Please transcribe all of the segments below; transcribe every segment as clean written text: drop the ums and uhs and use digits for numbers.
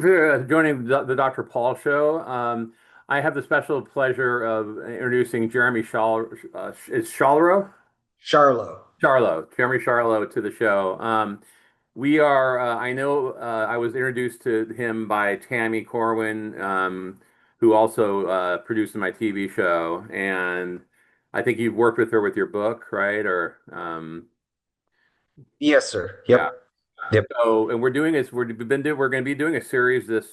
you for joining the Dr. Paul Show. I have the special pleasure of introducing Jeremy Scharlow? Charlo. Jeremy Scharlow to the show. I know I was introduced to him by Tammy Corwin, who also produced my TV show. And I think you've worked with her with your book, right? Yes, sir. Yeah. Yep. Yep. So, and we're going to be doing a series this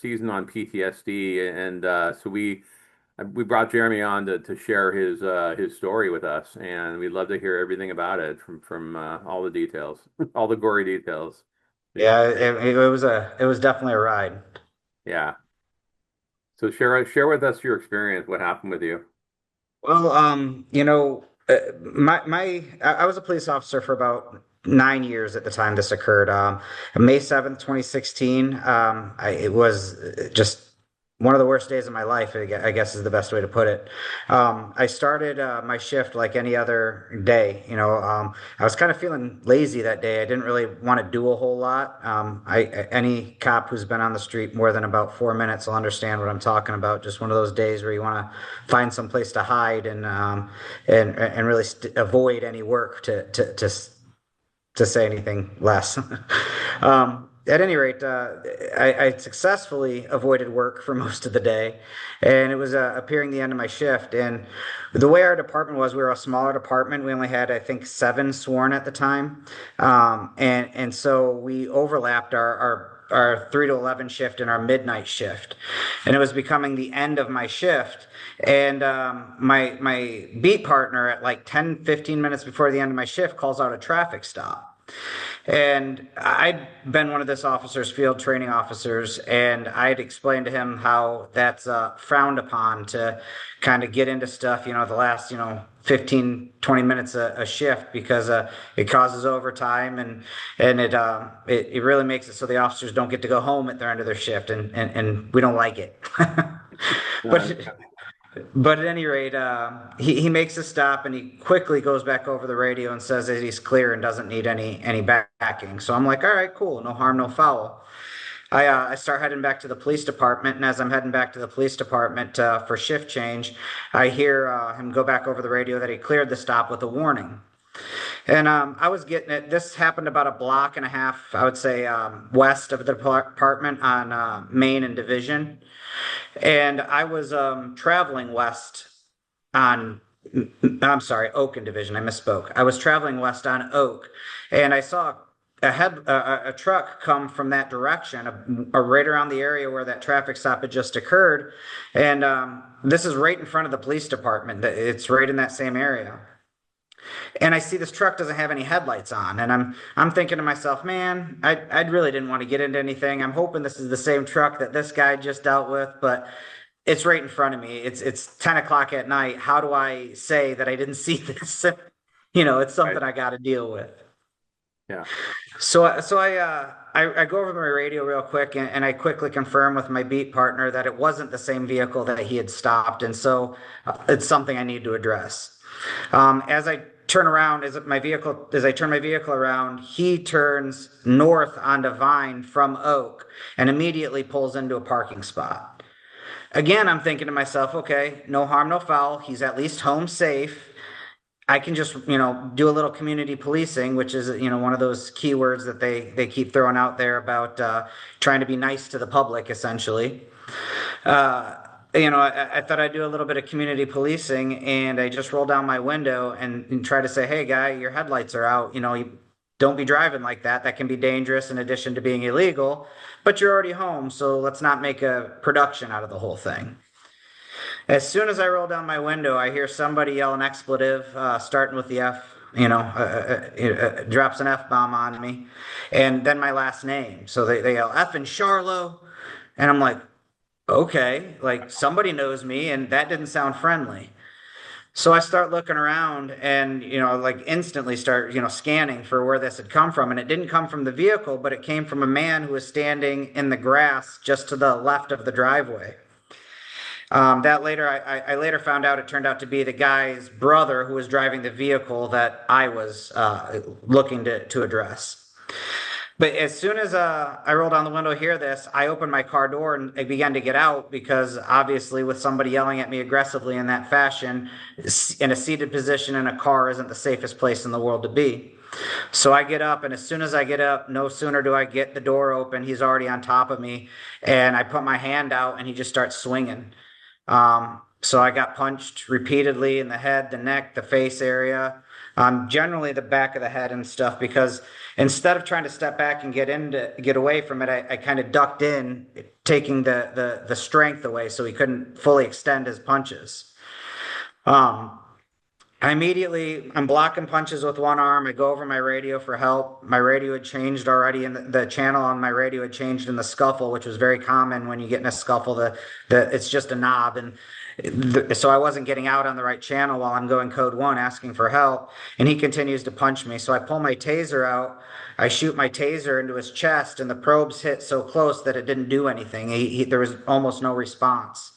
season on PTSD, and so we brought Jeremy on to share his story with us, and we'd love to hear everything about it from all the details, all the gory details. Yeah, it was definitely a ride. Yeah. So share with us your experience. What happened with you? Well, I was a police officer for about 9 years at the time this occurred. May 7th, 2016. It was just one of the worst days of my life, I guess is the best way to put it. I started my shift like any other day. I was kind of feeling lazy that day. I didn't really want to do a whole lot. Any cop who's been on the street more than about 4 minutes will understand what I'm talking about. Just one of those days where you want to find some place to hide and really avoid any work to say anything less. At any rate, I successfully avoided work for most of the day, and it was appearing the end of my shift. And the way our department was, we were a smaller department. We only had, I think, 7 sworn at the time, and so we overlapped our 3 to 11 shift and our midnight shift, and it was becoming the end of my shift. And my beat partner at like 10, 15 minutes before the end of my shift calls out a traffic stop. And I'd been one of this officer's field training officers, and I'd explained to him how that's frowned upon to kind of get into stuff, the last, 15, 20 minutes a shift because it causes overtime and it really makes it so the officers don't get to go home at their end of their shift, and we don't like it. Uh, But but at any rate, he makes a stop and he quickly goes back over the radio and says that he's clear and doesn't need any backing. So I'm like, all right, cool, no harm, no foul. I start heading back to the police department, and as I'm heading back to the police department for shift change, I hear him go back over the radio that he cleared the stop with a warning. And I was getting it. This happened about a block and a half, I would say, west of the department on Main and Division. And I was traveling west on, I'm sorry, Oak and Division. I misspoke. I was traveling west on Oak, and I saw a truck come from that direction, right around the area where that traffic stop had just occurred. And this is right in front of the police department. It's right in that same area. And I see this truck doesn't have any headlights on, and I'm thinking to myself, man, I really didn't want to get into anything. I'm hoping this is the same truck that this guy just dealt with, but it's right in front of me. It's 10 o'clock at night. How do I say that I didn't see this? It's right. something I got to deal with. Yeah. So I go over my radio real quick, and I quickly confirm with my beat partner that it wasn't the same vehicle that he had stopped, and so it's something I need to address. As I turn around, as I turn my vehicle around, he turns north onto Vine from Oak and immediately pulls into a parking spot. Again, I'm thinking to myself, okay, no harm, no foul. He's at least home safe. I can just, do a little community policing, which is, one of those keywords that they keep throwing out there about trying to be nice to the public, essentially. Uh, I thought I'd do a little bit of community policing, and I just roll down my window and try to say, "Hey, guy, your headlights are out. You don't be driving like that. That can be dangerous in addition to being illegal. But you're already home, so let's not make a production out of the whole thing." As soon as I roll down my window, I hear somebody yell an expletive, starting with the F. Drops an F bomb on me, and then my last name. So they yell F and Charlo, and I'm like, okay, like somebody knows me, and that didn't sound friendly. So I start looking around and, like instantly start, scanning for where this had come from. And it didn't come from the vehicle, but it came from a man who was standing in the grass just to the left of the driveway. I later found out it turned out to be the guy's brother who was driving the vehicle that I was looking to address. But as soon as I roll down the window, hear this, I open my car door and I began to get out because obviously, with somebody yelling at me aggressively in that fashion, in a seated position in a car isn't the safest place in the world to be. So I get up, and as soon as I get up, no sooner do I get the door open, he's already on top of me, and I put my hand out, and he just starts swinging. So I got punched repeatedly in the head, the neck, the face area, generally the back of the head and stuff. Because instead of trying to step back and get away from it, I kind of ducked in, taking the strength away, so he couldn't fully extend his punches. Um, I'm blocking punches with one arm. I go over my radio for help. My radio had changed already, and the channel on my radio had changed in the scuffle, which was very common when you get in a scuffle. It's just a knob, and so I wasn't getting out on the right channel while I'm going code one asking for help, and he continues to punch me. So I pull my taser out. I shoot my taser into his chest, and the probes hit so close that it didn't do anything. There was almost no response.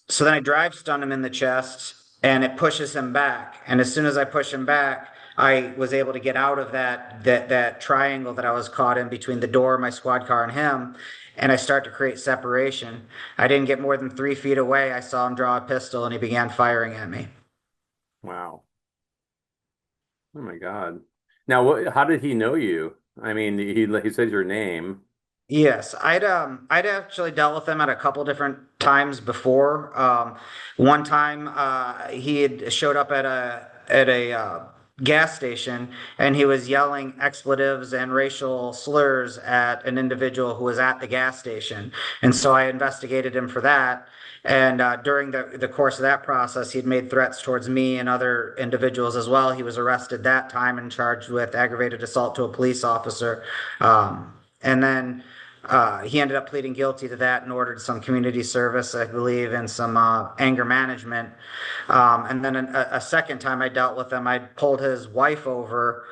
So then I drive stun him in the chest and it pushes him back. And as soon as I push him back, I was able to get out of that triangle that I was caught in between the door, my squad car, and him. And I start to create separation. I didn't get more than 3 feet away. I saw him draw a pistol and he began firing at me. Wow. Oh my God. Now, how did he know you? I mean, he says your name. Yes, I'd actually dealt with him at a couple different times before. One time he had showed up at a gas station and he was yelling expletives and racial slurs at an individual who was at the gas station, and so I investigated him for that. And during the course of that process, he'd made threats towards me and other individuals as well. He was arrested that time and charged with aggravated assault to a police officer. And then he ended up pleading guilty to that and ordered some community service, I believe, and some anger management. And then a second time I dealt with him, I pulled his wife over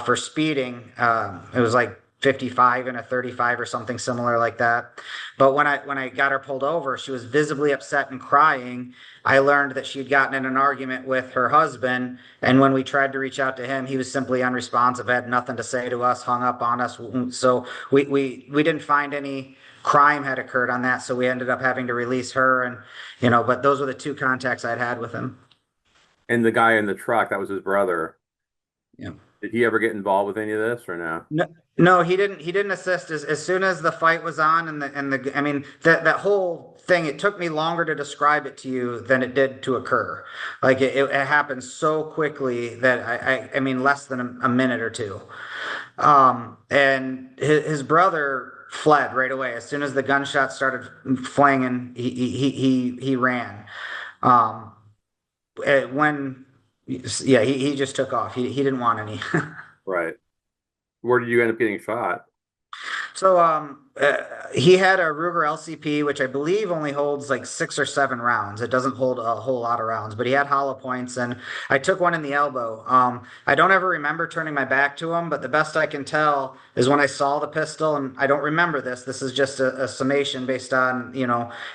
for speeding. It was like 55 and a 35 or something similar like that. But when I got her pulled over, she was visibly upset and crying. I learned that she'd gotten in an argument with her husband, and when we tried to reach out to him, he was simply unresponsive, had nothing to say to us, hung up on us. So we didn't find any crime had occurred on that, so we ended up having to release her. And but those were the two contacts I'd had with him. And the guy in the truck, that was his brother. Yeah. Did he ever get involved with any of this or no? No, no, he didn't. He didn't assist as soon as the fight was on, and the. I mean, that whole thing. It took me longer to describe it to you than it did to occur. Like it happened so quickly that I mean, less than a minute or two. And his brother fled right away as soon as the gunshots started flanging. He ran. Um, when yeah, he just took off. He didn't want any. Right. Where did you end up getting shot? So he had a Ruger LCP, which I believe only holds like 6 or 7 rounds. It doesn't hold a whole lot of rounds, but he had hollow points, and I took one in the elbow. I don't ever remember turning my back to him, but the best I can tell is when I saw the pistol, and I don't remember this. This is just a summation based on,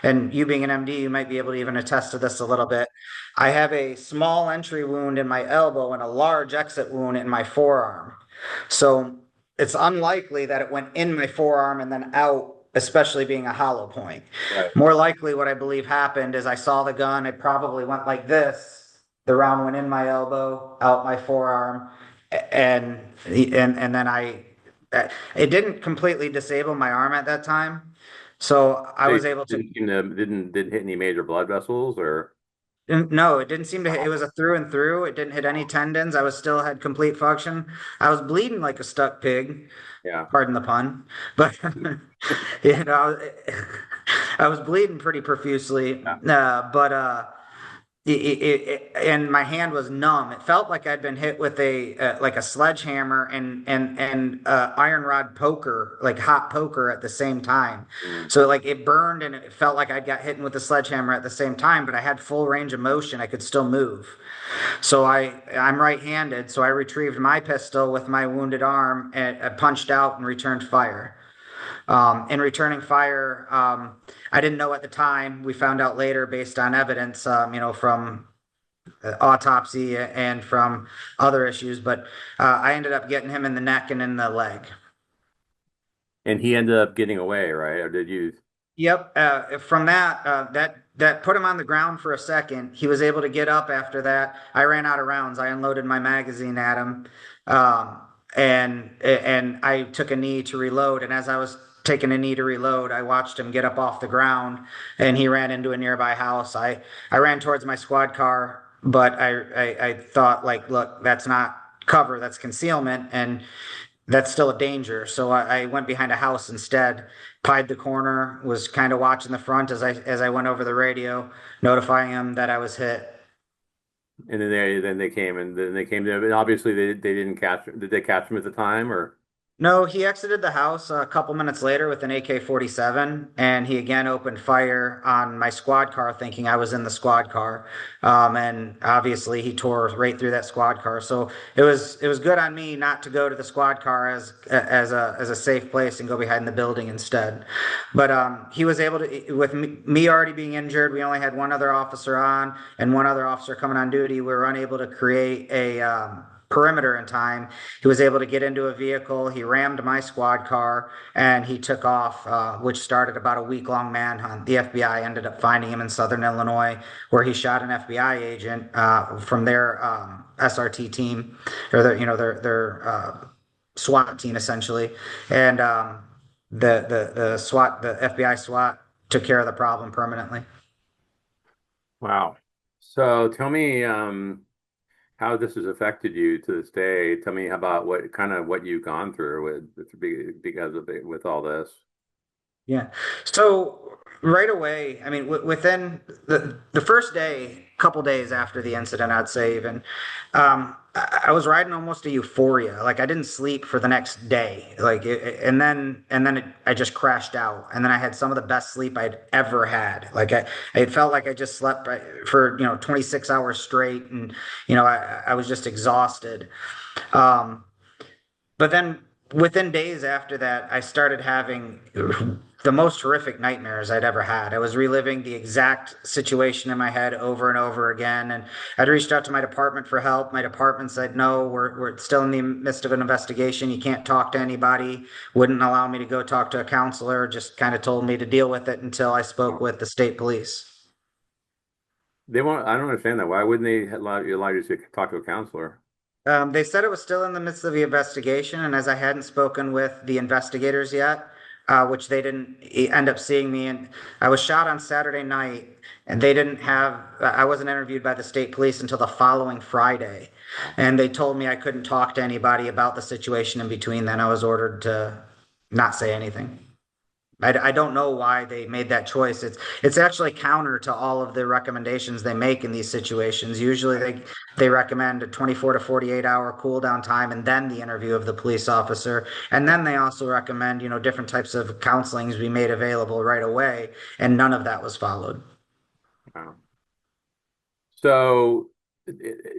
and you being an MD, you might be able to even attest to this a little bit. I have a small entry wound in my elbow and a large exit wound in my forearm. So it's unlikely that it went in my forearm and then out, especially being a hollow point. Right. More likely, what I believe happened is I saw the gun. It probably went like this. The round went in my elbow, out my forearm, and then it didn't completely disable my arm at that time. So I They was able to. didn't hit any major blood vessels or No, it didn't seem to hit. It was a through and through. It didn't hit any tendons. I was still had complete function. I was bleeding like a stuck pig, yeah. pardon the pun, but you know, I was bleeding pretty profusely. Yeah. And my hand was numb. It felt like I'd been hit with a like a sledgehammer and iron rod poker, like hot poker at the same time. Mm. So like it burned and it felt like I got hit with a sledgehammer at the same time, but I had full range of motion. I could still move. So I'm right-handed, so I retrieved my pistol with my wounded arm and I punched out and returned fire. In returning fire, I didn't know at the time. We found out later based on evidence, from autopsy and from other issues. But I ended up getting him in the neck and in the leg. And he ended up getting away, right? Or did you? Yep. From that, that put him on the ground for a second. He was able to get up after that. I ran out of rounds. I unloaded my magazine at him, um, and I took a knee to reload. And as I was taking a knee to reload, I watched him get up off the ground, and he ran into a nearby house. I ran towards my squad car, but I thought like, look, that's not cover, that's concealment, and that's still a danger. So I went behind a house instead, pied the corner, was kind of watching the front as I went over the radio, notifying him that I was hit. And then they came and then they came to. And obviously, they didn't catch. Did they catch him at the time or? No, he exited the house a couple minutes later with an AK-47, and he again opened fire on my squad car, thinking I was in the squad car. And obviously, he tore right through that squad car. So it was good on me not to go to the squad car as a safe place and go behind the building instead. But he was able to, with me already being injured, we only had one other officer on and one other officer coming on duty. We were unable to create a perimeter in time. He was able to get into a vehicle. He rammed my squad car and he took off, which started about a week-long manhunt. The FBI ended up finding him in Southern Illinois, where he shot an FBI agent from their SRT team, or their SWAT team essentially, and the FBI SWAT took care of the problem permanently. Wow. So tell me how this has affected you to this day. Tell me about what kind of what you've gone through because of it, with all this. Yeah. So right away, I mean, within the first day, couple days after the incident, I'd say even, I was riding almost a euphoria. Like I didn't sleep for the next day. I just crashed out, and then I had some of the best sleep I'd ever had. It felt like I just slept for 26 hours straight, and I was just exhausted. Um, but then within days after that, I started having the most horrific nightmares I'd ever had. I was reliving the exact situation in my head over and over again. And I'd reached out to my department for help. My department said, no, we're still in the midst of an investigation. You can't talk to anybody. Wouldn't allow me to go talk to a counselor, just kind of told me to deal with it until I spoke Oh. with the state police. They won't. I don't understand that. Why wouldn't they allow you to talk to a counselor? They said it was still in the midst of the investigation, and as I hadn't spoken with the investigators yet, which they didn't end up seeing me, and I was shot on Saturday night, and they didn't have, I wasn't interviewed by the state police until the following Friday, and they told me I couldn't talk to anybody about the situation in between then. I was ordered to not say anything. I don't know why they made that choice. It's actually counter to all of the recommendations they make in these situations. Usually they recommend a 24 to 48 hour cool down time and then the interview of the police officer. And then they also recommend, different types of counselings be made available right away. And none of that was followed. Wow. So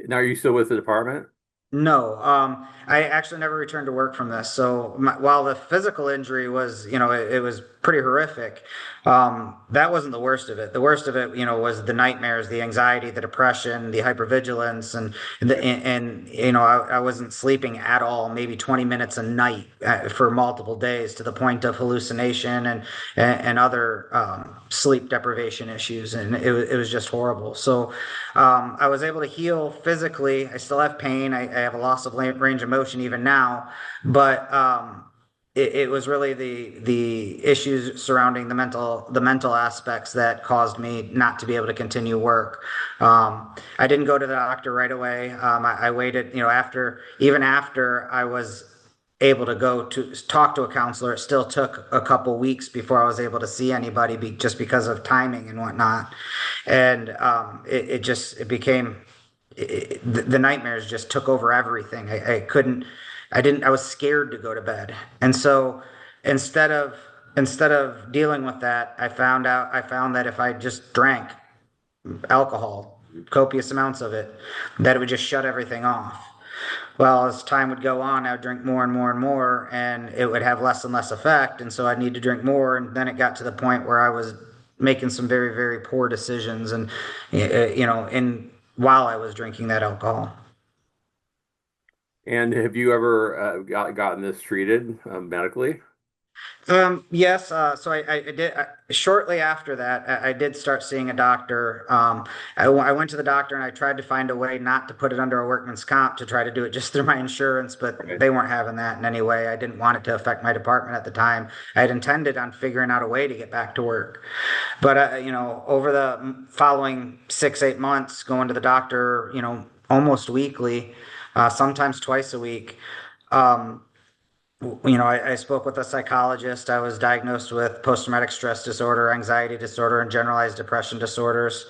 now are you still with the department? No, I actually never returned to work from this. So while the physical injury was, it was pretty horrific, that wasn't the worst of it. The worst of it, was the nightmares, the anxiety, the depression, the hypervigilance, I wasn't sleeping at all, maybe 20 minutes a night for multiple days to the point of hallucination and other sleep deprivation issues, and it was just horrible. So. I was able to heal physically. I still have pain. I have a loss of range of motion even now, but it was really the issues surrounding the mental aspects that caused me not to be able to continue work. I didn't go to the doctor right away. I waited, after I was able to go to talk to a counselor. It still took a couple weeks before I was able to see anybody, just because of timing and whatnot. And it became the nightmares just took over everything. I was scared to go to bed, and so instead of dealing with that, I found that if I just drank alcohol, copious amounts of it, that it would just shut everything off. Well, as time would go on, I would drink more and more and more, and it would have less and less effect. And so I'd need to drink more. And then it got to the point where I was making some very, very poor decisions, and in while I was drinking that alcohol. And have you ever gotten this treated medically? Yes. So I did shortly after that, I did start seeing a doctor. I went to the doctor and I tried to find a way not to put it under a workman's comp to try to do it just through my insurance, but Right. they weren't having that in any way. I didn't want it to affect my department at the time. I had intended on figuring out a way to get back to work. But over the following 6, 8 months, going to the doctor, almost weekly, sometimes twice a week. Um, I spoke with a psychologist. I was diagnosed with post-traumatic stress disorder, anxiety disorder, and generalized depression disorders.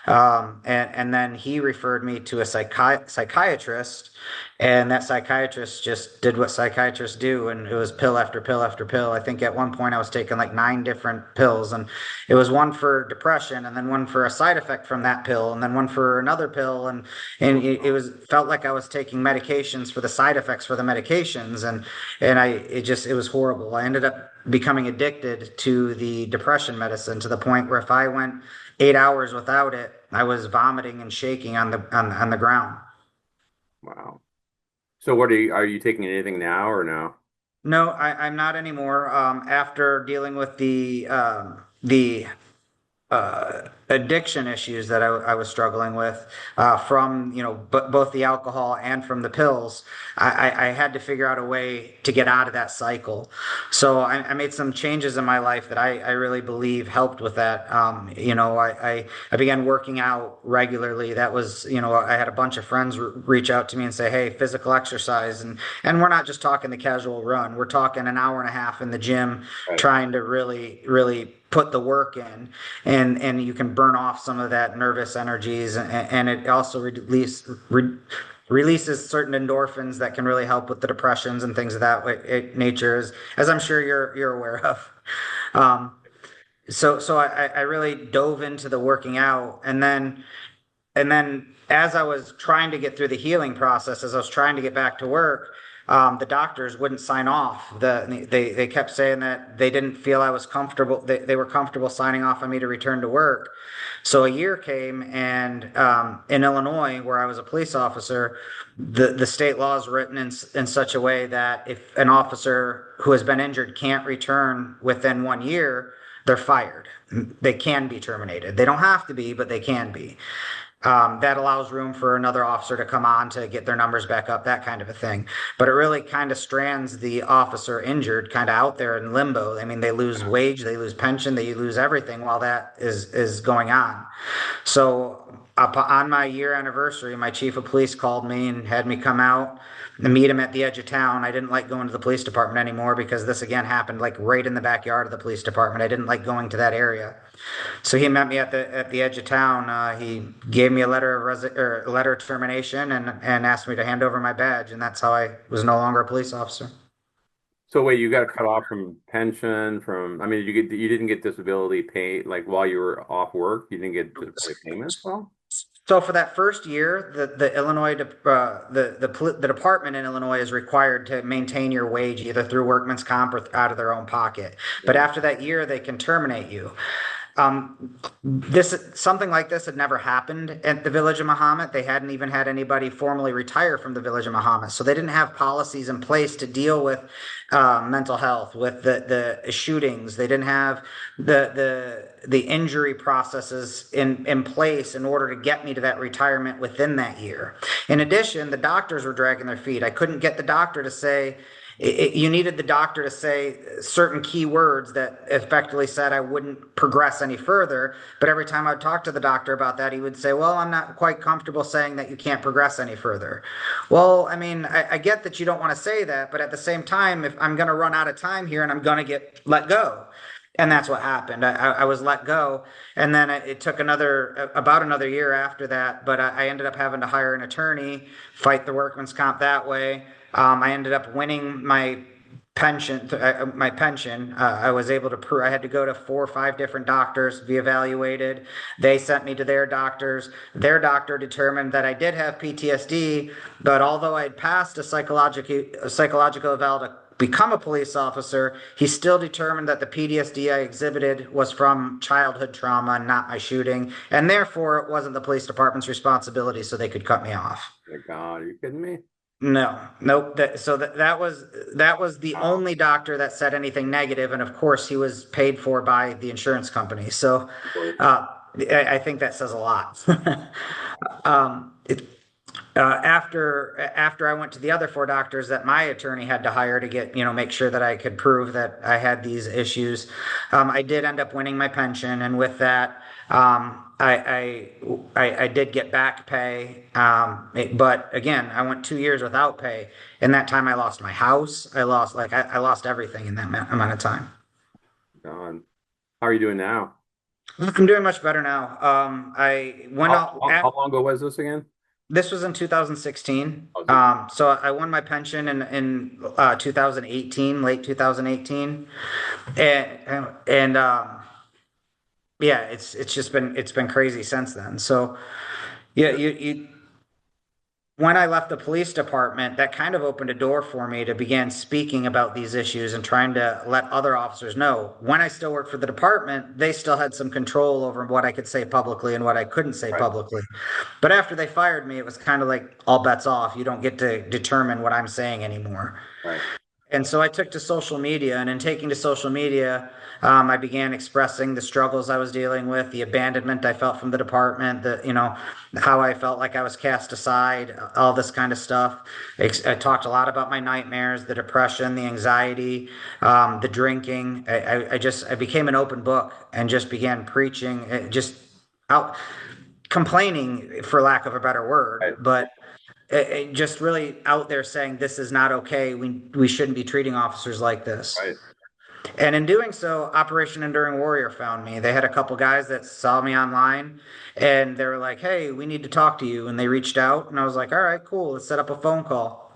And then he referred me to a psychiatrist, and that psychiatrist just did what psychiatrists do, and it was pill after pill after pill. I think at one point I was taking like 9 different pills, and it was one for depression, and then one for a side effect from that pill, and then one for another pill, and it was felt like I was taking medications for the side effects for the medications, and it was horrible. I ended up becoming addicted to the depression medicine to the point where if I went 8 hours without it, I was vomiting and shaking on the ground. Wow. So are you taking anything now or no? No, I'm not anymore. After dealing with the addiction issues that I was struggling with from both the alcohol and from the pills. I had to figure out a way to get out of that cycle. So I made some changes in my life that I really believe helped with that. I began working out regularly. That was, I had a bunch of friends reach out to me and say, "Hey, physical exercise," and we're not just talking the casual run. We're talking an hour and a half in the gym, Right. trying to really, really put the work in, and you can burn off some of that nervous energies, and it also releases certain endorphins that can really help with the depressions and things of that nature, as I'm sure you're aware of. Um, so I really dove into the working out, and then as I was trying to get through the healing process, as I was trying to get back to work, the doctors wouldn't sign off. They kept saying that they didn't feel I was comfortable. They were comfortable signing off on me to return to work. So a year came, and in Illinois, where I was a police officer, the state law is written in such a way that if an officer who has been injured can't return within 1 year, they're fired. They can be terminated. They don't have to be, but they can be. That allows room for another officer to come on to get their numbers back up, that kind of a thing. But it really kind of strands the officer injured kind of out there in limbo. I mean, they lose wage, they lose pension, they lose everything while that is going on. So on my year anniversary, my chief of police called me and had me come out and meet him at the edge of town. I didn't like going to the police department anymore because this again happened like right in the backyard of the police department. I didn't like going to that area. So he met me at the edge of town. He gave me a letter of or a letter of termination, and asked me to hand over my badge, and that's how I was no longer a police officer. So wait, you got cut off from pension, I mean, you didn't get disability pay like while you were off work, you didn't get disability payments? Well, So for that first year, the Illinois the department in Illinois is required to maintain your wage either through workman's comp or out of their own pocket. But yeah. after that year, they can terminate you. This something like this had never happened at the Village of Muhammad. They hadn't even had anybody formally retire from the Village of Muhammad, so they didn't have policies in place to deal with mental health, with the shootings. They didn't have the injury processes in place in order to get me to that retirement within that year. In addition, the doctors were dragging their feet. I couldn't get the doctor to say you needed the doctor to say certain key words that effectively said I wouldn't progress any further. But every time I'd talk to the doctor about that, he would say, "Well, I'm not quite comfortable saying that you can't progress any further." Well, I mean, I get that you don't want to say that, but at the same time, if I'm going to run out of time here and I'm going to get let go. And that's what happened. I was let go, and then it took about another year after that. But I ended up having to hire an attorney, fight the workman's comp that way. I ended up winning my pension. I was able to prove. I had to go to 4 or 5 different doctors, be evaluated. They sent me to their doctors. Their doctor determined that I did have PTSD, but although I had passed a psychological eval to become a police officer, he still determined that the PTSD I exhibited was from childhood trauma and not my shooting, and therefore it wasn't the police department's responsibility, so they could cut me off. My God, are you kidding me? No, nope. That was the Oh, only doctor that said anything negative, and of course he was paid for by the insurance company. So of course. uh, I think that says a lot. It, after I went to the other four doctors that my attorney had to hire to get, make sure that I could prove that I had these issues, I did end up winning my pension, and with that, I did get back pay. But again, I went 2 years without pay. In that time, I lost my house. I lost everything in that amount of time. God. How are you doing now? I'm doing much better now. I went out. How long ago was this again? This was in 2016. Oh, six. So I won my pension in 2018, late 2018, and yeah, it's been crazy since then. So yeah, you when I left the police department, that kind of opened a door for me to begin speaking about these issues and trying to let other officers know. When I still worked for the department, they still had some control over what I could say publicly and what I couldn't say Right, publicly. But after they fired me, it was kind of like all bets off. You don't get to determine what I'm saying anymore. right, And so I took to social media, and in taking to social media, I began expressing the struggles I was dealing with, the abandonment I felt from the department, how I felt like I was cast aside, all this kind of stuff. I talked a lot about my nightmares, the depression, the anxiety, the drinking. I became an open book and just began preaching, just out complaining, for lack of a better word, right, but just really out there saying this is not okay. We shouldn't be treating officers like this. right. And in doing so, Operation Enduring Warrior found me. They had a couple guys that saw me online, and they were like, "Hey, we need to talk to you." And they reached out, and I was like, "All right, cool. Let's set up a phone call."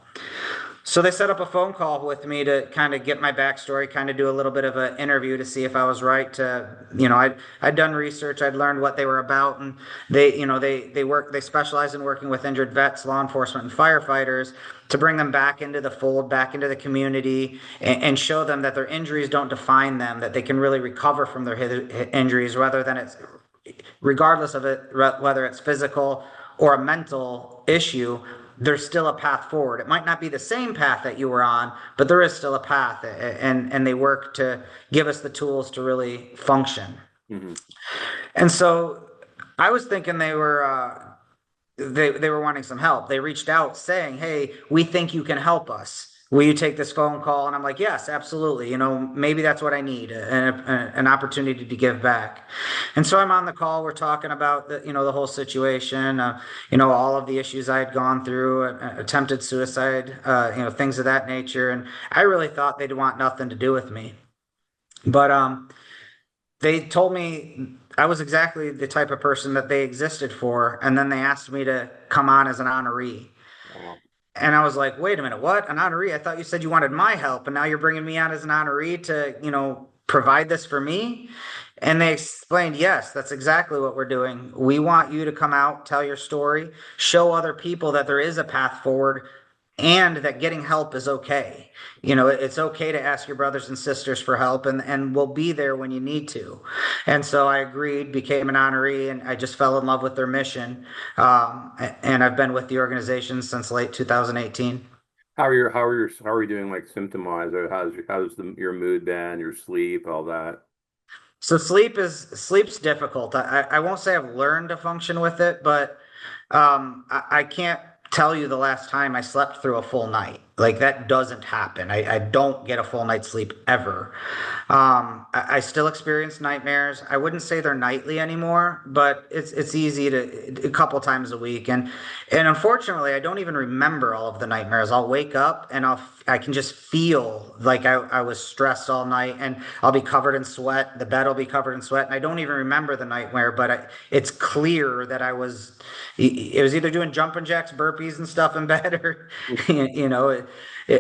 So they set up a phone call with me to kind of get my backstory, kind of do a little bit of an interview to see if I was right to, I'd done research, I'd learned what they were about, and they specialize in working with injured vets, law enforcement, and firefighters to bring them back into the fold, back into the community, and show them that their injuries don't define them, that they can really recover from their injuries, regardless of it, whether it's physical or a mental issue, there's still a path forward. It might not be the same path that you were on, but there is still a path, and they work to give us the tools to really function. Hmm. And so I was thinking they were wanting some help. They reached out saying, "Hey, we think you can help us. Will you take this phone call?" And I'm like, "Yes, absolutely. Maybe that's what I need, an opportunity to give back." And so I'm on the call. We're talking about the whole situation, all of the issues I had gone through, attempted suicide, things of that nature. And I really thought they'd want nothing to do with me. But they told me I was exactly the type of person that they existed for. And then they asked me to come on as an honoree. Oh, And I was like, wait a minute, what? An honoree? I thought you said you wanted my help, and now you're bringing me on as an honoree to, provide this for me? And they explained, yes, that's exactly what we're doing. We want you to come out, tell your story, show other people that there is a path forward and that getting help is okay. It's okay to ask your brothers and sisters for help, and we'll be there when you need to. And so I agreed, became an honoree, and I just fell in love with their mission. And I've been with the organization since late 2018. how are you doing like symptom wise? Or how's your mood been, your sleep, all that? So sleep's difficult. I won't say I've learned to function with it, but I can't tell you the last time I slept through a full night. Like that doesn't happen. I don't get a full night's sleep ever. I still experience nightmares. I wouldn't say they're nightly anymore, but it's easy to a couple times a week. And unfortunately, I don't even remember all of the nightmares. I'll wake up and I can just feel like I was stressed all night, and I'll be covered in sweat. The bed will be covered in sweat, and I don't even remember the nightmare, but it's clear that it was either doing jumping jacks, burpees, and stuff in bed, or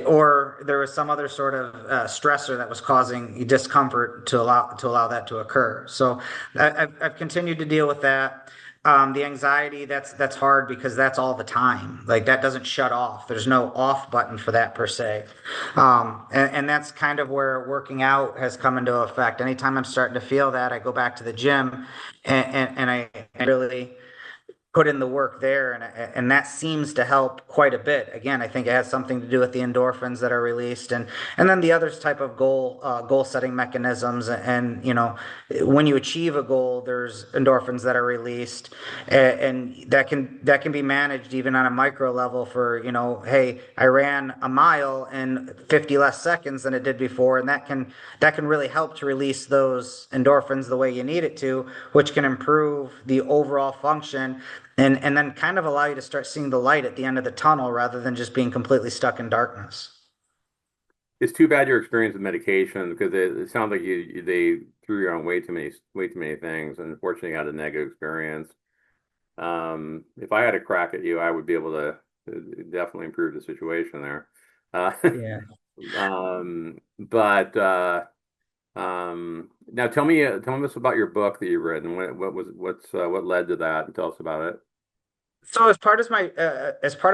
or there was some other sort of stressor that was causing discomfort to allow that to occur. So I've continued to deal with that. The anxiety, that's hard because that's all the time. Like that doesn't shut off. There's no off button for that per se. And that's kind of where working out has come into effect. Anytime I'm starting to feel that, I go back to the gym, and I really put in the work there, and that seems to help quite a bit. Again, I think it has something to do with the endorphins that are released, and then the other type of goal setting mechanisms. And when you achieve a goal, there's endorphins that are released, and that can be managed even on a micro level. For hey, I ran a mile in 50 less seconds than it did before, and that can really help to release those endorphins the way you need it to, which can improve the overall function, and then kind of allow you to start seeing the light at the end of the tunnel rather than just being completely stuck in darkness. It's too bad your experience with medication because it sounds like they threw you on way too many things, and unfortunately you had a negative experience. If I had a crack at you, I would be able to definitely improve the situation there. Uh, Yeah. but now tell me us about your book that you've written. What led to that? And tell us about it. So as part of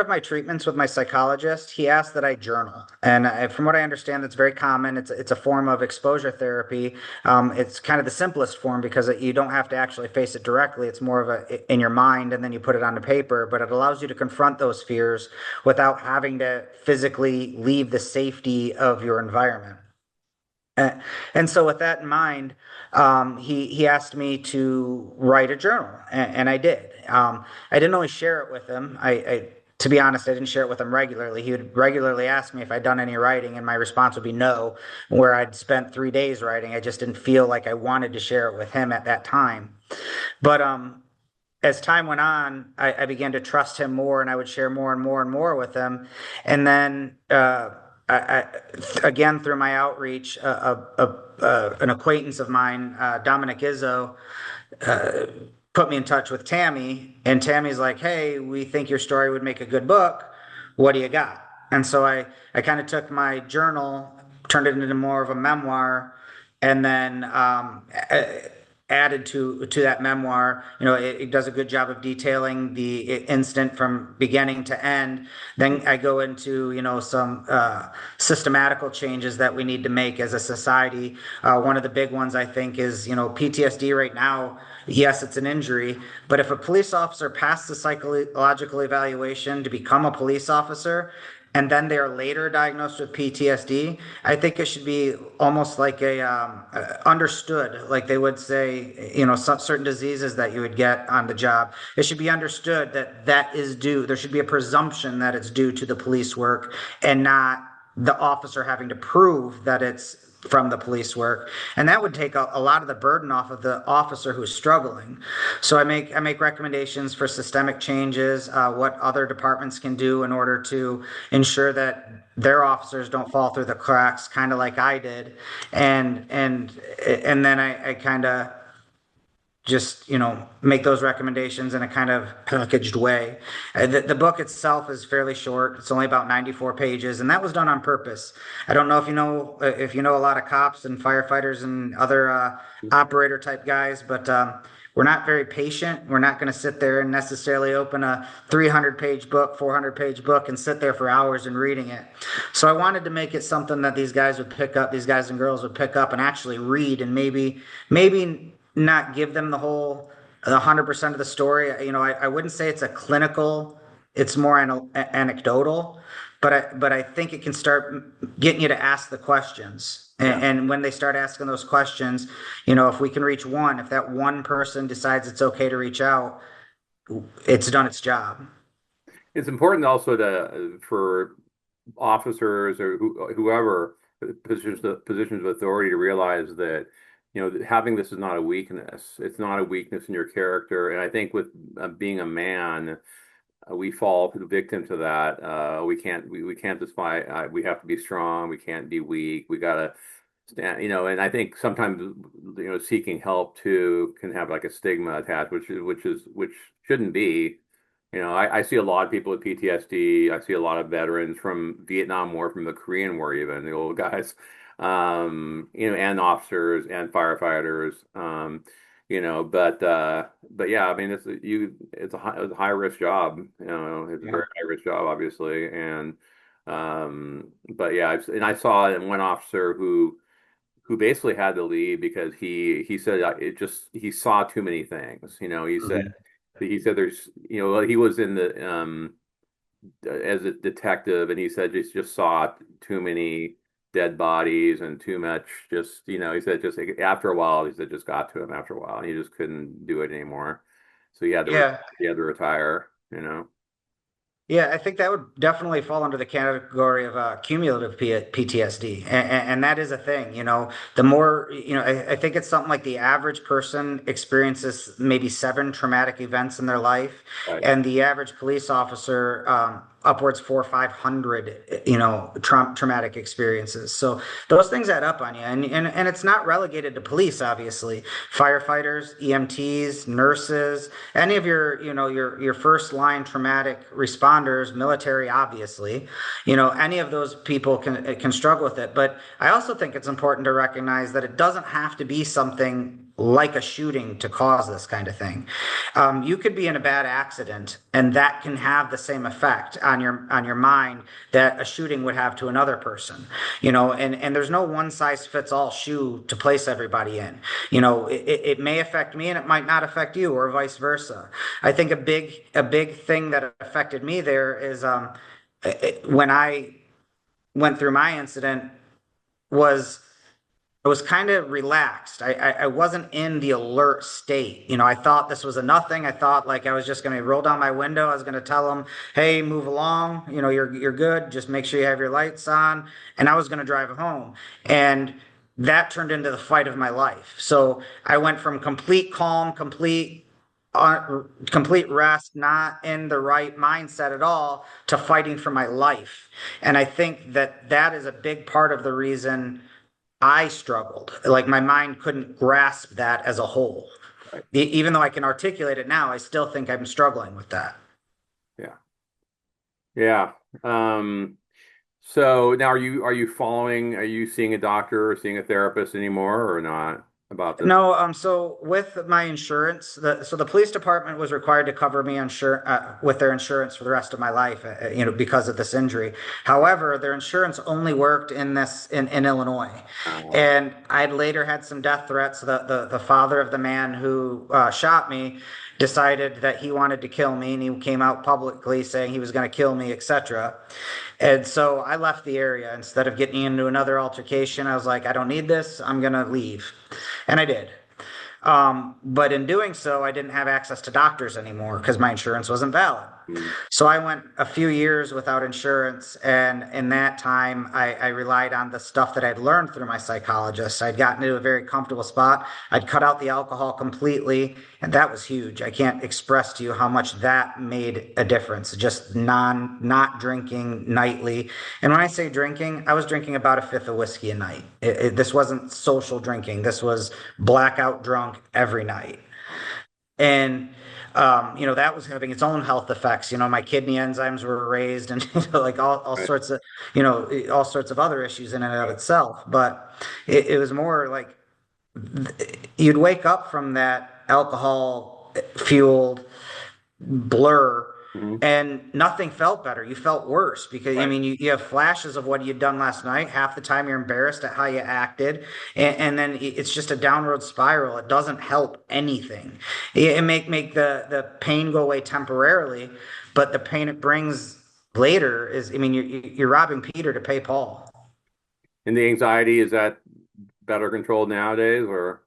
my treatments with my psychologist, he asked that I journal, and from what I understand, it's very common. It's a form of exposure therapy. It's kind of the simplest form because you don't have to actually face it directly. It's more of a in your mind, and then you put it onto paper. But it allows you to confront those fears without having to physically leave the safety of your environment. Uh, and so, with that in mind, he asked me to write a journal, and I did. I didn't always share it with him. To be honest, I didn't share it with him regularly. He would regularly ask me if I'd done any writing, and my response would be no. Where I'd spent 3 days writing, I just didn't feel like I wanted to share it with him at that time. But as time went on, I began to trust him more, and I would share more and more and more with him. And then, again, through my outreach, an acquaintance of mine, Dominic Izzo, uh, put me in touch with Tammy. And Tammy's like, "Hey, we think your story would make a good book. What do you got?" And so I kind of took my journal, turned it into more of a memoir, and then added to that memoir. It does a good job of detailing the incident from beginning to end. Then I go into some systematical changes that we need to make as a society. One of the big ones I think is PTSD right now. Yes, it's an injury, but if a police officer passed the psychological evaluation to become a police officer, and then they are later diagnosed with PTSD, I think it should be almost like a understood, like they would say, some certain diseases that you would get on the job. It should be understood that that is due. There should be a presumption that it's due to the police work and not the officer having to prove that it's from the police work, and that would take a lot of the burden off of the officer who's struggling. So I make recommendations for systemic changes, what other departments can do in order to ensure that their officers don't fall through the cracks, kind of like I did, and then I kind of just make those recommendations in a kind of packaged way. The book itself is fairly short. It's only about 94 pages, and that was done on purpose. I don't know if you know a lot of cops and firefighters and other operator type guys, but we're not very patient. We're not going to sit there and necessarily open a 300-page book, 400-page book, and sit there for hours and reading it. So I wanted to make it something that these guys would pick up, these guys and girls would pick up and actually read, and maybe not give them the whole 100% of the story. I wouldn't say it's a clinical, it's more anecdotal, but I think it can start getting you to ask the questions. Yeah. And when they start asking those questions, if we can reach one, if that one person decides it's okay to reach out, it's done its job. It's important also to for officers or whoever positions of authority to realize that having this is not a weakness. It's not a weakness in your character. And I think with being a man, we fall victim to that. We can't despise. We have to be strong. We can't be weak. We gotta stand. And I think sometimes seeking help too can have like a stigma attached, which shouldn't be. I see a lot of people with PTSD. I see a lot of veterans from Vietnam War, from the Korean War, even the old guys, and officers and firefighters. But yeah, I mean, it's a high risk job. It's a Yeah. very high risk job, obviously, and but yeah, and I saw one officer who basically had to leave because he said it just he saw too many things. He said Mhm. he said there's, he was in the as a detective, and he said just saw too many dead bodies and too much. Just, he said just like, after a while, he said just got to him after a while, and he just couldn't do it anymore. So Yeah. he had to retire. Yeah, I think that would definitely fall under the category of cumulative PTSD. And that is a thing, the more, I think it's something like the average person experiences maybe seven traumatic events in their life, Right, and the average police officer, upwards 400 or 500, traumatic experiences. So those things add up on you. And it's not relegated to police, obviously. Firefighters, EMTs, nurses, any of your first line traumatic responders, military, obviously, any of those people can struggle with it. But I also think it's important to recognize that it doesn't have to be something like a shooting to cause this kind of thing. You could be in a bad accident, and that can have the same effect on your mind that a shooting would have to another person. And there's no one size fits all shoe to place everybody in. It may affect me and it might not affect you, or vice versa. I think a big thing that affected me there is when I went through my incident was I was kind of relaxed. I wasn't in the alert state. I thought this was a nothing. I thought like I was just going to roll down my window. I was going to tell them, "Hey, move along. You're good. Just make sure you have your lights on." And I was going to drive home. And that turned into the fight of my life. So I went from complete calm, complete rest, not in the right mindset at all, to fighting for my life. And I think that is a big part of the reason I struggled. Like my mind couldn't grasp that as a whole. right. Even though I can articulate it now, I still think I'm struggling with that. Yeah. Yeah. So now are you seeing a doctor or seeing a therapist anymore or not about this? No, so with my insurance, the police department was required to cover me with their insurance for the rest of my life, because of this injury. However, their insurance only worked in Illinois, Uh, and I'd later had some death threats. The father of the man who shot me decided that he wanted to kill me, and he came out publicly saying he was going to kill me, etc. And so I left the area instead of getting into another altercation. I was like, I don't need this. I'm going to leave. And I did. But in doing so, I didn't have access to doctors anymore because my insurance wasn't valid. mm, So I went a few years without insurance, and in that time, I relied on the stuff that I'd learned through my psychologist. I'd gotten to a very comfortable spot. I'd cut out the alcohol completely, and that was huge. I can't express to you how much that made a difference. Just not drinking nightly. And when I say drinking, I was drinking about a fifth of whiskey a night. This wasn't social drinking. This was blackout drunk every night. And that was having its own health effects. My kidney enzymes were raised, and like all right, sorts of all sorts of other issues in and of itself. But it was more like you'd wake up from that alcohol fueled blur, mhm, and nothing felt better. You felt worse because I right. mean you have flashes of what you'd done last night. Half the time you're embarrassed at how you acted, and then it's just a downward spiral. It doesn't help anything. It make the pain go away temporarily, but the pain it brings later is, I mean, you're robbing Peter to pay Paul. And the anxiety, is that better controlled nowadays or?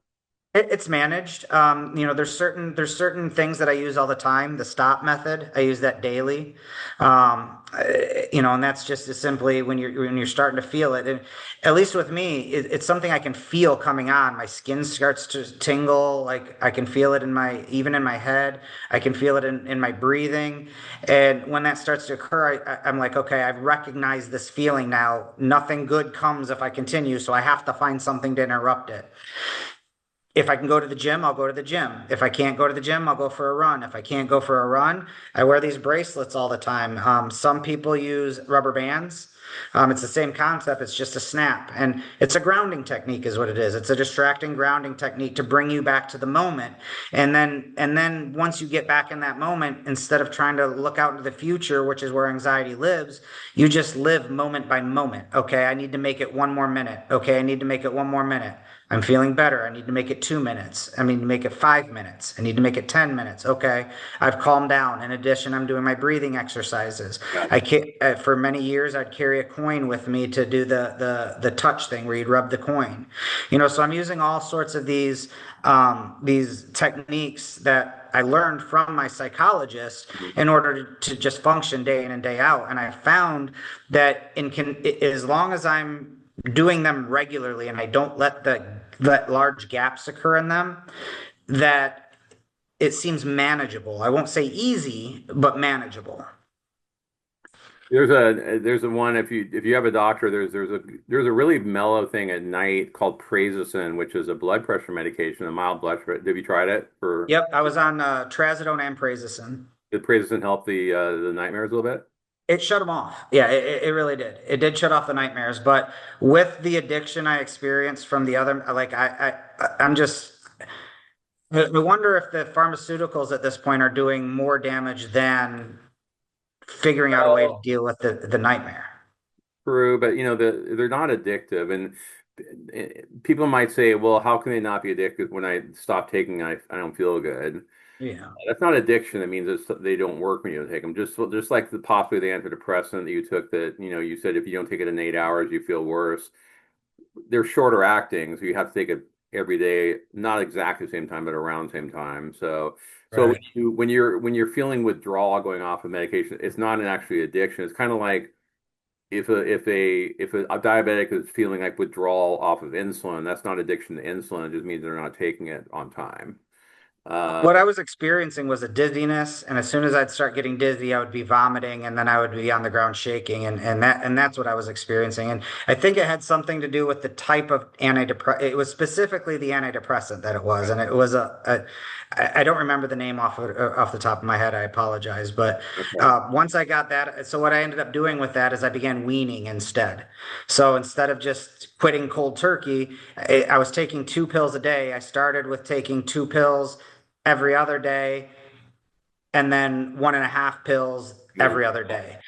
It's managed. There's certain things that I use all the time. The stop method, I use that daily. And that's just as simply when you're starting to feel it. And at least with me, it's something I can feel coming on. My skin starts to tingle. Like I can feel it even in my head. I can feel it in my breathing. And when that starts to occur, I'm like, okay, I've recognized this feeling now. Nothing good comes if I continue, so I have to find something to interrupt it. If I can go to the gym, I'll go to the gym. If I can't go to the gym, I'll go for a run. If I can't go for a run, I wear these bracelets all the time. Some people use rubber bands. It's the same concept. It's just a snap, and it's a grounding technique, is what it is. It's a distracting grounding technique to bring you back to the moment, and then once you get back in that moment, instead of trying to look out into the future, which is where anxiety lives, you just live moment by moment. Okay, I need to make it one more minute. Okay, I need to make it one more minute. I'm feeling better. I need to make it 2 minutes. I need to make it 5 minutes. I need to make it 10 minutes. Okay. I've calmed down. In addition, I'm doing my breathing exercises. Yeah. For many years, I'd carry a coin with me to do the touch thing where you'd rub the coin. So I'm using all sorts of these techniques that I learned from my psychologist Mhm. in order to just function day in and day out. And I found that as long as I'm doing them regularly and I don't let large gaps occur in them, that it seems manageable. I won't say easy, but manageable. There's a one if you have a doctor, there's a really mellow thing at night called Prazosin, which is a blood pressure medication, a mild blood pressure. Have you tried it for Yep, I was on trazodone and prazosin. did Prazosin help the nightmares a little bit? It shut them off. Yeah, it really did. It did shut off the nightmares. But with the addiction I experienced from the other, like I'm just, I wonder if the pharmaceuticals at this point are doing more damage than figuring out a way to Well, deal with the nightmare. true, but they're not addictive, and people might say, well, how can they not be addictive when I stop taking I don't feel good. Yeah, That's not addiction. It means they don't work when you don't take them. Just like possibly the antidepressant that you took that, you said if you don't take it in 8 hours, you feel worse. They're shorter acting, so you have to take it every day, not exactly the same time, but around the same time. So right. when you're feeling withdrawal going off of medication, it's not an actually addiction. It's kind of like if a diabetic is feeling like withdrawal off of insulin, that's not addiction to insulin. It just means they're not taking it on time. Uh, What I was experiencing was a dizziness, and as soon as I'd start getting dizzy, I would be vomiting, and then I would be on the ground shaking, and that's what I was experiencing. And I think it had something to do with the type of antidepressant. It was specifically the antidepressant that it was, and it was I don't remember the name off the top of my head. I apologize, but okay. once I got that, so what I ended up doing with that is I began weaning instead. So instead of just quitting cold turkey, I was taking 2 pills a day. I started with taking 2 pills every other day, and then 1.5 pills Yeah. every other day.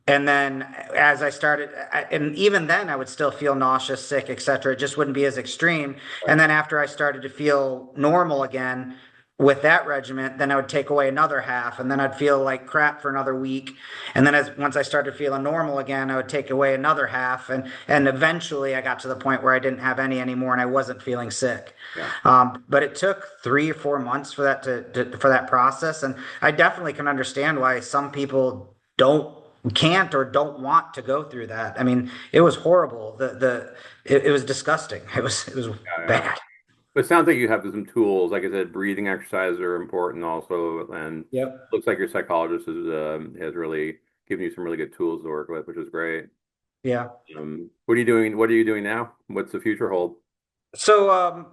And then as I started, and even then I would still feel nauseous, sick, etc. It just wouldn't be as extreme. And Right. then after I started to feel normal again with that regimen, then I would take away another half, and then I'd feel like crap for another week. And then once I started feeling normal again, I would take away another half, and eventually I got to the point where I didn't have any anymore, and I wasn't feeling sick. Yeah. But it took 3 or 4 months for that for that process, and I definitely can understand why some people can't or don't want to go through that. I mean, it was horrible. It was disgusting. It was Yeah. Yeah. bad. But it sounds like you have some tools. Like I said, breathing exercises are important also, and Yep. looks like your psychologist has really given you some really good tools to work with, which is great. Yeah. What are you doing? What are you doing now? What's the future hold? So,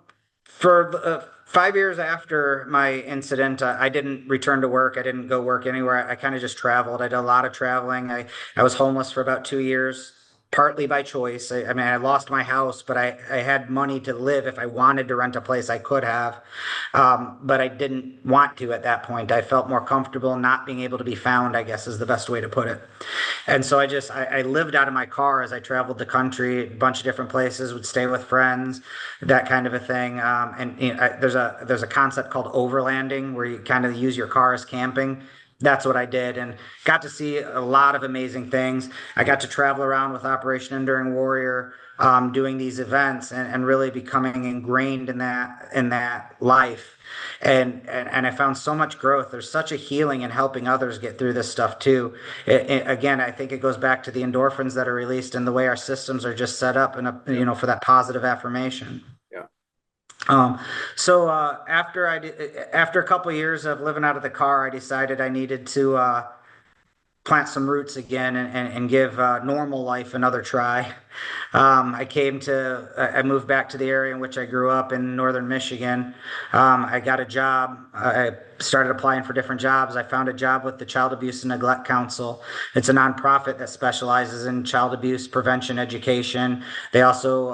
for 5 years after my incident, I didn't return to work. I didn't go work anywhere. I kind of just traveled. I did a lot of traveling. I was homeless for about 2 years, partly by choice. I mean, I lost my house, but I had money to live. If I wanted to rent a place, I could have. But I didn't want to at that point. I felt more comfortable not being able to be found, I guess is the best way to put it. And so I lived out of my car as I traveled the country, a bunch of different places, would stay with friends, that kind of a thing. And there's a concept called overlanding where you kind of use your car as camping. That's what I did, and got to see a lot of amazing things. I got to travel around with Operation Enduring Warrior, doing these events, and really becoming ingrained in that life. And I found so much growth. There's such a healing in helping others get through this stuff too. Again, I think it goes back to the endorphins that are released and the way our systems are just set up, and Yeah. for that positive affirmation. Yeah. Um, so after a couple of years of living out of the car, I decided I needed to plant some roots again, and give normal life another try. I moved back to the area in which I grew up in northern Michigan. I got a job. I started applying for different jobs. I found a job with the Child Abuse and Neglect Council. It's a nonprofit that specializes in child abuse prevention education. They also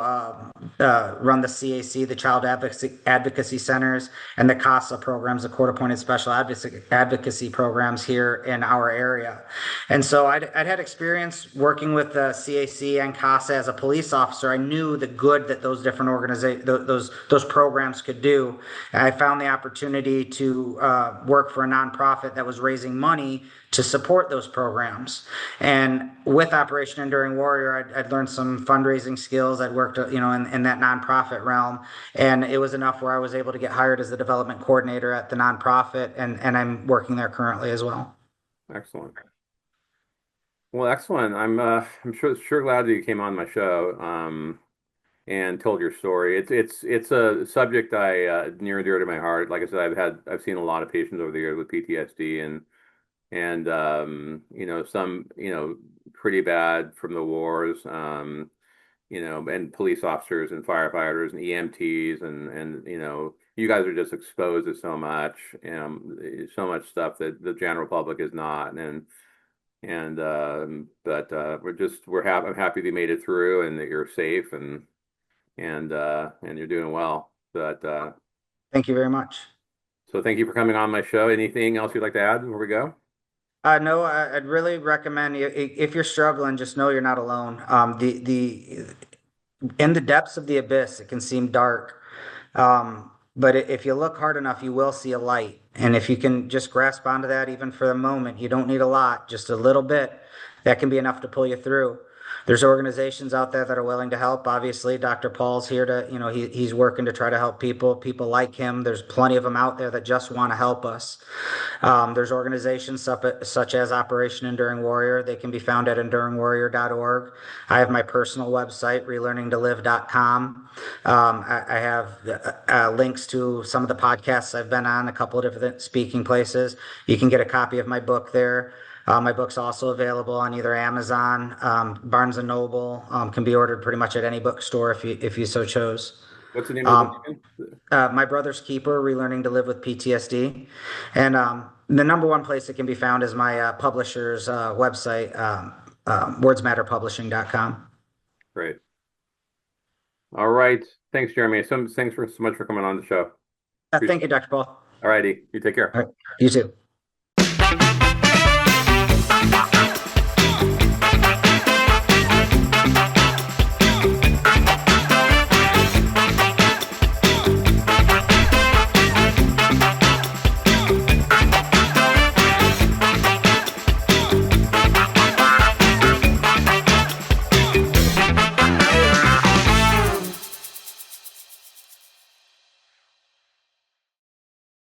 run the CAC, the Child Advocacy Centers, and the CASA programs, the Court Appointed Special Advocacy programs here in our area. And so I'd had experience working with the CAC and CASA as a police officer. I knew the good that those different organizations, those programs could do. And I found the opportunity to work for a nonprofit that was raising money to support those programs. And with Operation Enduring Warrior, I'd learned some fundraising skills. I'd worked, in that nonprofit realm, and it was enough where I was able to get hired as the development coordinator at the nonprofit, and I'm working there currently as well. Excellent. Well, excellent. I'm sure glad that you came on my show and told your story. It's a subject I near and dear to my heart. Like I said, I've seen a lot of patients over the years with PTSD and some pretty bad from the wars, and police officers and firefighters and EMTs and you guys are just exposed to so much stuff that the general public is not. But I'm happy that you made it through and that you're safe and you're doing well. But Thank you very much. so thank you for coming on my show. Anything else you'd like to add before we go? No, I'd really recommend you if you're struggling, just know you're not alone. The in the depths of the abyss, it can seem dark, but if you look hard enough, you will see a light. And if you can just grasp onto that, even for a moment, you don't need a lot, just a little bit. That can be enough to pull you through. There's organizations out there that are willing to help. Obviously, Dr. Paul's here to, he's working to try to help people like him. There's plenty of them out there that just want to help us. There's organizations such as Operation Enduring Warrior. They can be found at enduringwarrior.org. I have my personal website, relearningtolive.com. I have links to some of the podcasts I've been on, a couple of different speaking places. You can get a copy of my book there. My book's also available on either Amazon, Barnes and Noble, can be ordered pretty much at any bookstore if you so chose. What's the name of the book Um, again? My Brother's Keeper, Relearning to Live with PTSD. And the number one place it can be found is my publisher's website, wordsmatterpublishing.com. Great. All right. Thanks, Jeremy. Thanks so much for coming on the show. Thank Appreciate you, it. Dr. Paul. All righty. You take care. All right, you too.